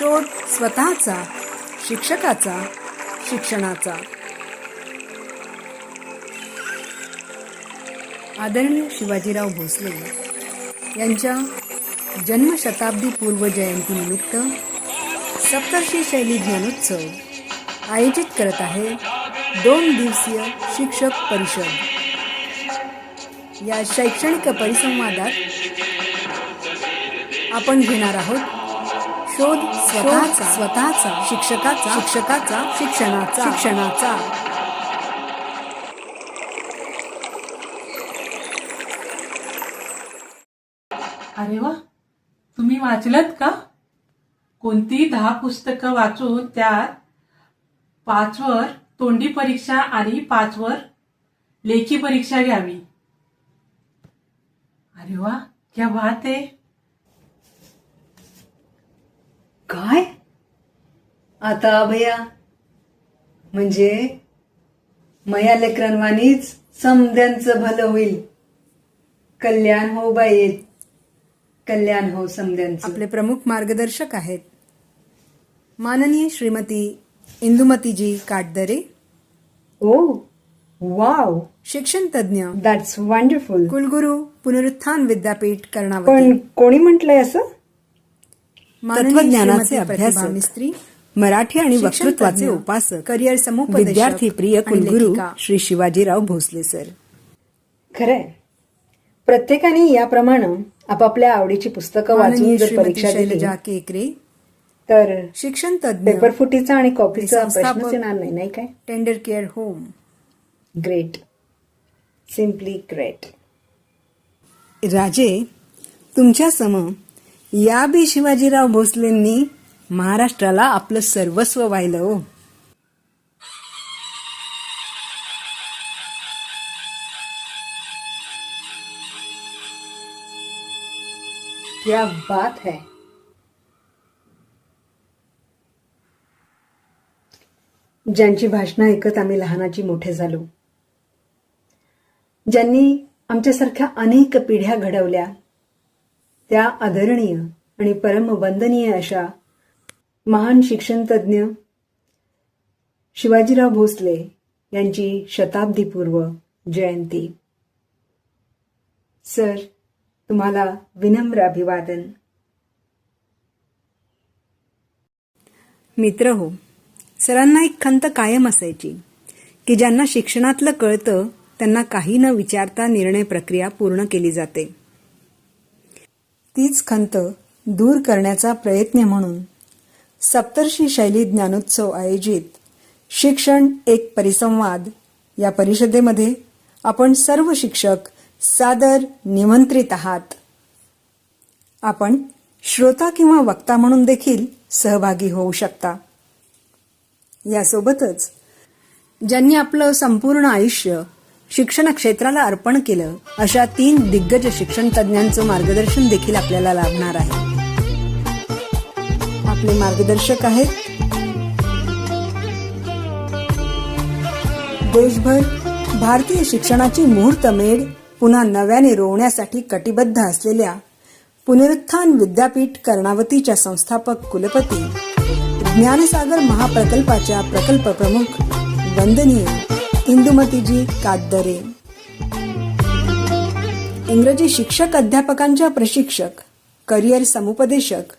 शोध स्वतःचा, शिक्षकाचा, शिक्षणाचा. आदरणीय शिवाजीराव भोसले यांच्या जन्मशताब्दी पूर्व जयंतीनिमित्त सप्तर्षी शैली ज्ञानोत्सव आयोजित करत आहे 2 दिवसीय शिक्षक परिषद. या शैक्षणिक परिसंवादात आपण घेणार आहोत शोध स्वतःचा, शिक्षकाचा, शिक्षणाचा. अरे वा, तुम्ही वाचलत का? कोणती 10 पुस्तकं वाचून त्यात 5 वर तोंडी परीक्षा आणि 5 वर लेखी परीक्षा घ्यावी. अरे वा, क्या बात आहे. काय आता भैया, म्हणजे मया लेकरांवानीच समद्यांचं भलं होईल. कल्याण हो बाई, कल्याण हो समद्यांचं. आपले प्रमुख मार्गदर्शक आहेत माननीय श्रीमती इंदुमतीजी काटदरे, ओ वाव, शिक्षण तज्ञ, दॅट्स वंडरफुल. कुलगुरू पुनरुत्थान विद्यापीठ कर्णावती. पण कोणी म्हटलंय असं? तत्वज्ञानाचे अभ्यासक, मिस्त्री, मराठी आणि शिक्षण वक्तृत्वाचे तज्ञ, उपासक, करिअर समुपदेशक, विद्यार्थी प्रिय आणि कुलगुरू लेखिका. श्री शिवाजीराव भोसले सर. खरंय, प्रत्येकाने याप्रमाणे आपापल्या आवडीची पुस्तकं वाचून माननीय जर श्रीमती परीक्षा दिली शैलजा केकरे, तर शिक्षण तज्ञ, पेपर फुटीचा आणि कॉपीचा संस्थापक, प्रश्नच येणार नाही, नाही काय? Tender care home. Great, simply great. राजे, तुमच्या सम या बी शिवाजीराव भोसलेंनी महाराष्ट्राला आपलं सर्वस्व वाहिलं हो. क्या बात है. ज्यांची भाषणं ऐकत आम्ही लहानाची मोठे झालो, ज्यांनी आमच्यासारख्या अनेक पिढ्या घडवल्या, त्या आदरणीय आणि परमवंदनीय अशा महान शिक्षणतज्ञ शिवाजीराव भोसले यांची शताब्दीपूर्व जयंती. सर, तुम्हाला विनम्र अभिवादन. मित्र हो, सरांना एक खंत कायम असायची की ज्यांना शिक्षणातलं कळतं त्यांना काही न विचारता निर्णय प्रक्रिया पूर्ण केली जाते. तीच खंत दूर करण्याचा प्रयत्न म्हणून सप्तर्षी शैली ज्ञानोत्सव आयोजित शिक्षण एक परिसंवाद या परिषदेमध्ये आपण सर्व शिक्षक सादर निमंत्रित आहात. आपण श्रोता किंवा वक्ता म्हणून देखील सहभागी होऊ शकता. यासोबतच ज्यांनी आपलं संपूर्ण आयुष्य शिक्षण क्षेत्राला अर्पण केलं अशा 3 दिग्गज शिक्षण तज्ञांचं मार्गदर्शन देखील आपल्याला लाभणार आहे. आपले मार्गदर्शक आहेत देशभर भारतीय शिक्षणाची मुहूर्तमेढ पुन्हा नव्याने रोवण्यासाठी कटिबद्ध असलेल्या पुनरुत्थान विद्यापीठ कर्णावतीच्या संस्थापक कुलपती, ज्ञानसागर महाप्रकल्पाच्या प्रकल्प प्रमुख वंदनीय इंदुमतीजी काटदरे, इंग्रजी शिक्षक अध्यापकांच्या प्रशिक्षक, करिअर समुपदेशक,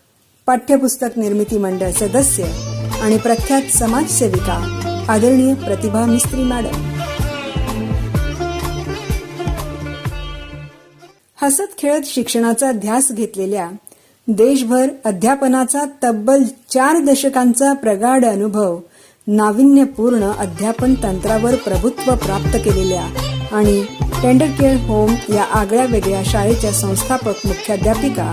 पाठ्यपुस्तक निर्मिती मंडळ सदस्य आणि प्रख्यात समाजसेविका आदरणीय प्रतिभा मिस्त्री मॅडम. हसत खेळत शिक्षणाचा ध्यास घेतलेल्या, देशभर अध्यापनाचा तब्बल 4 दशकांचा प्रगाढ अनुभव, नाविन्यपूर्ण अध्यापन तंत्रावर प्रभुत्व प्राप्त केलेल्या आणि टेंडर केअर होम या आगळ्या वेगळ्या शाळेच्या संस्थापक मुख्याध्यापिका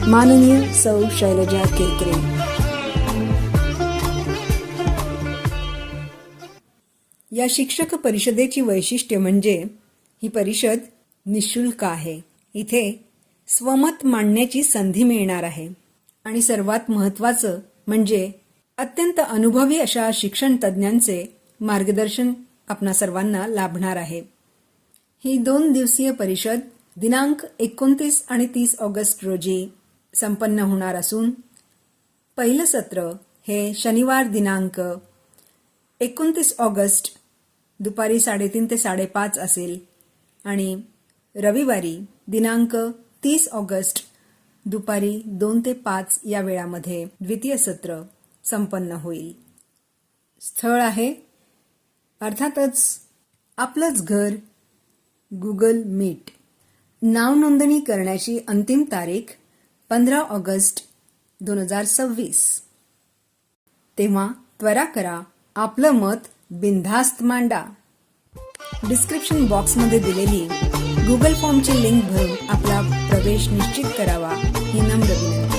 माननीय सौ शैलजा केकरे. या शिक्षक परिषदेची वैशिष्ट्य म्हणजे ही परिषद निशुल्क आहे. इथे स्वमत मांडण्याची संधी मिळणार आहे आणि सर्वात महत्त्वाचं म्हणजे अत्यंत अनुभवी अशा शिक्षण तज्ञांचे मार्गदर्शन आपणा सर्वांना लाभणार आहे. ही 2 दिवसीय परिषद दिनांक 29 आणि 30 ऑगस्ट रोजी संपन्न होणार असून पहिलं सत्र हे शनिवार दिनांक 29 ऑगस्ट दुपारी 3:30 ते 5:30 असेल आणि रविवारी दिनांक 30 ऑगस्ट दुपारी 2 ते 5 या वेळामध्ये द्वितीय सत्र संपन्न होईल. स्थळ आहे अर्थातच आपलंच घर, गुगल मीट. नाव नोंदणी करण्याची अंतिम तारीख 15 ऑगस्ट 2026. तेव्हा त्वरा करा, आपलं मत बिनधास्त मांडा. डिस्क्रिप्शन बॉक्समध्ये दिलेली गुगल फॉर्मची लिंक भरून आपला प्रवेश निश्चित करावा ही नम्र विनंती.